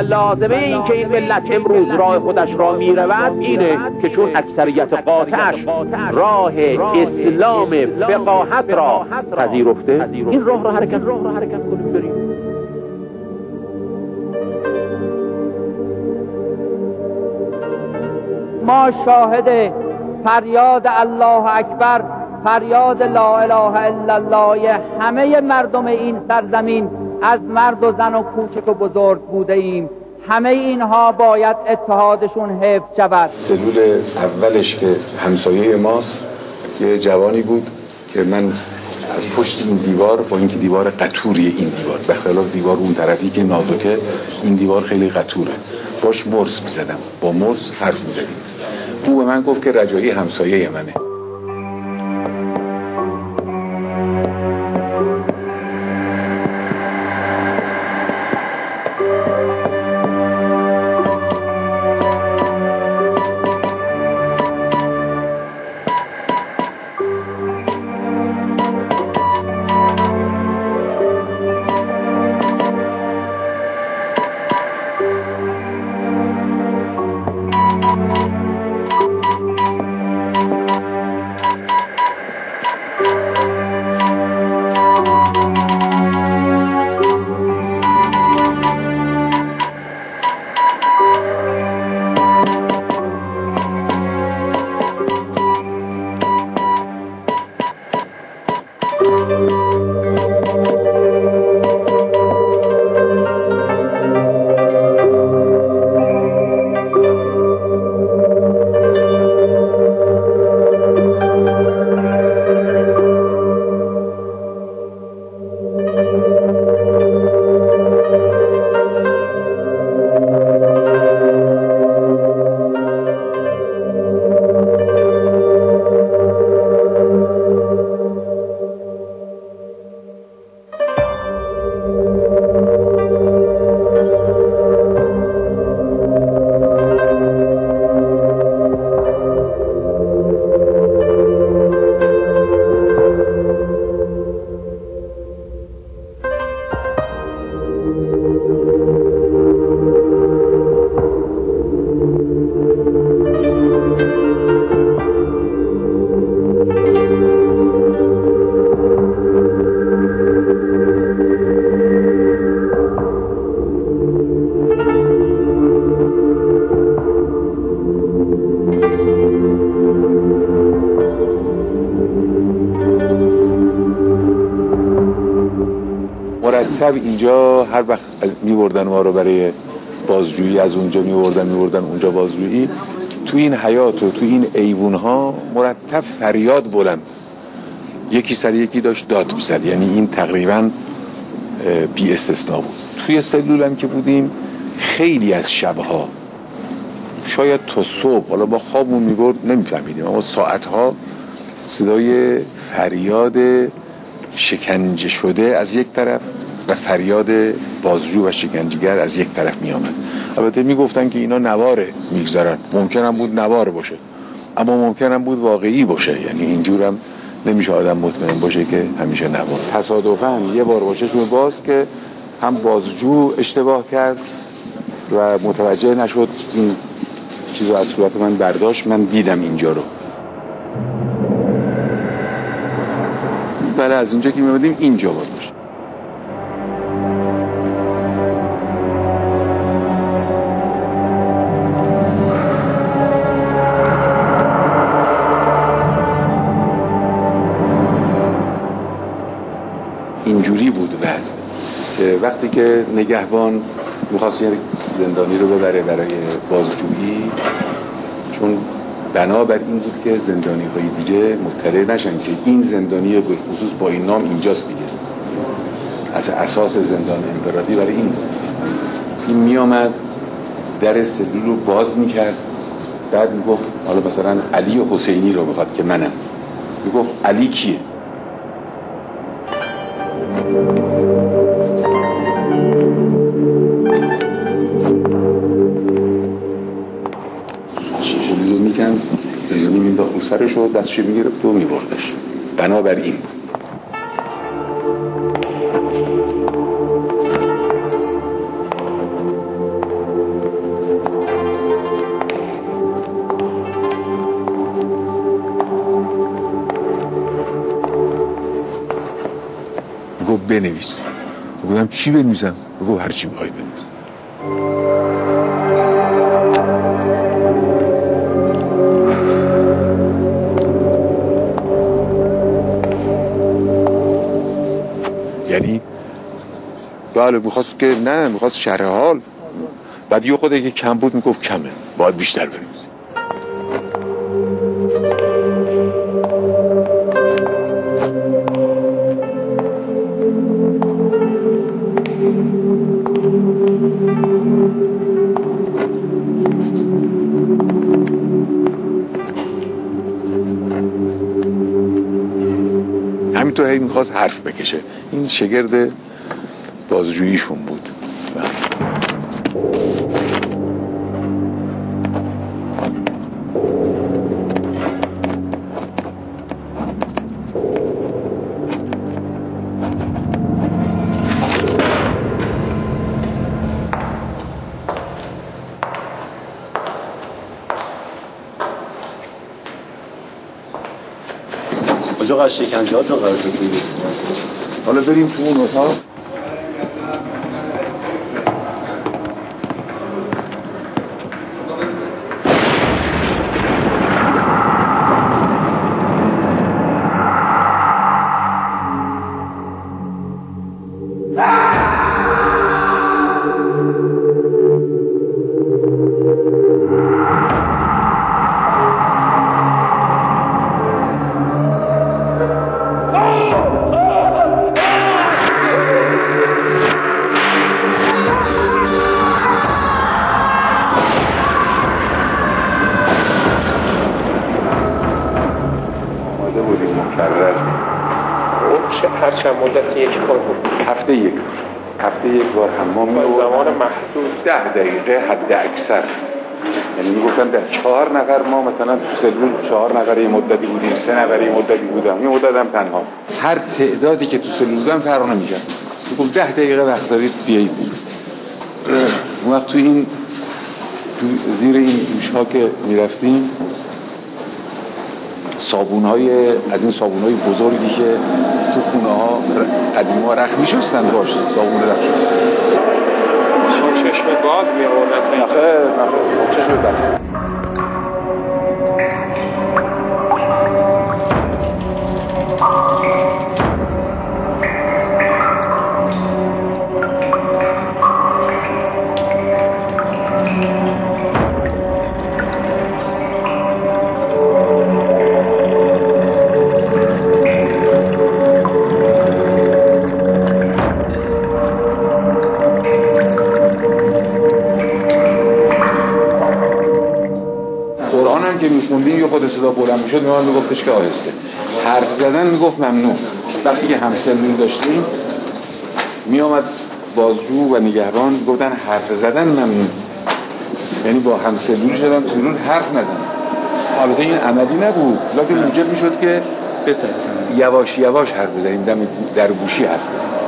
لازمه این که این ملت امروز راه خودش را میرود اینه که چون اکثریت قاطعش راه اسلام فقاهت را پذیرفته، این راه را حرکت کنیم بریم. ما شاهد فریاد الله اکبر، فریاد لا اله الا الله همه مردم این سرزمین از مرد و زن و کوچک و بزرگ بوده ایم. همه اینها باید اتحادشون حفظ شود. سلول اولش که همسایه ماست یه جوانی بود که من از پشت این دیوار، با اینکه دیوار قطوری این دیوار به خلاف دیوار اون طرفی که نازکه، این دیوار خیلی قطوره، باش مرس میزدم، با مرس حرف میزدیم. او به من گفت که رجایی همسایه منه. مرتب اینجا هر وقت می‌بردن ما رو برای بازجویی، از اونجا می‌بردن اونجا بازجویی، تو این حیاط و تو این ایوون‌ها مرتب فریاد بلند، یکی سر یکی داشت داد می‌زد. یعنی این تقریباً بی استثنا بود. توی سلول هم که بودیم خیلی از شبها شاید تا صبح، حالا با خوابمون می‌برد نمی‌فهمیدیم، اما ساعت‌ها صدای فریاد شکنجه شده از یک طرف و فریاد بازجو و شکنجهگر از یک طرف می آمد. البته می گفتن که اینا نواره میگذارن، ممکن هم بود نوار باشه اما ممکن هم بود واقعی باشه، یعنی اینجور هم نمیشه آدم مطمئن باشه که همیشه نوار. تصادفاً یه بار باششون باز که هم بازجو اشتباه کرد و متوجه نشد، این چیزو از صورت من برداشت، من دیدم اینجا رو. بله از اینجا که می‌بودیم اینجا باشه. اینجوری بود وضع که وقتی که نگهبان می‌خواست زندانی رو ببره برای بازجویی، چون بنابر این بود که زندانی‌های دیگه مطلع نشن که این زندانی به خصوص با این نام اینجاست دیگه، از اساس زندان انفرادی برای این میامد در سلول رو باز میکرد، بعد میگفت حالا مثلا علی و حسینی رو میخواد که منم، میگفت علی کیه؟ چیزی میکن یعنی مینداخت رو سرش و دستش میگرفت و میبردش. بنابراین بنویس. گفتم چی بنویسم؟ گفت هر چی بخوای بنویس. یعنی بله میخواست که نه، میخواست شرح حال. بعد یه خود که کم بود میگفت کمه، باید بیشتر بنویسی. همینطور هی میخواست حرف بکشه. این شگرد بازجوییشون بود. آقا شکنجه ها تا قرار شد بگید. حالا بریم تو اون اتاق. هر چند مدت یک بار بود؟ هفته یک بار حمام می‌بردن. زمان محدود 10 دقیقه حد اکثر. یعنی میگفتن در 4 نفر ما مثلا تو سلول 4 نفر یه مدتی بودیم، 3 نفر یه مدتی بودم، یه مدت هم تنها. هر تعدادی که تو سلول بودن فرق نمی‌کرد. میگفت 10 دقیقه وقت دارید بیایید. اون وقت تو این زیر این دوش‌ها که می‌رفتیم صابون‌های از این صابون‌های بزرگی که تو خونه‌ها قدیما رخت می‌شستن باش، صابون رخت. شما چشم باز می‌آوردن؟ نه خیر، چشم بسته. که میخوندیم یه خود صدا بلند میشد میان میگفتش که آهسته. حرف زدن میگفت ممنوع. وقتی که همسلول داشتیم میامد بازجو و نگهبان گفتن حرف زدن ممنوع، یعنی با همسلول شدن سلول حرف نزن. البته این عملی نبود، لکن موجب میشد که یواش یواش حرف بزنیم، در گوشی حرف بزنیم.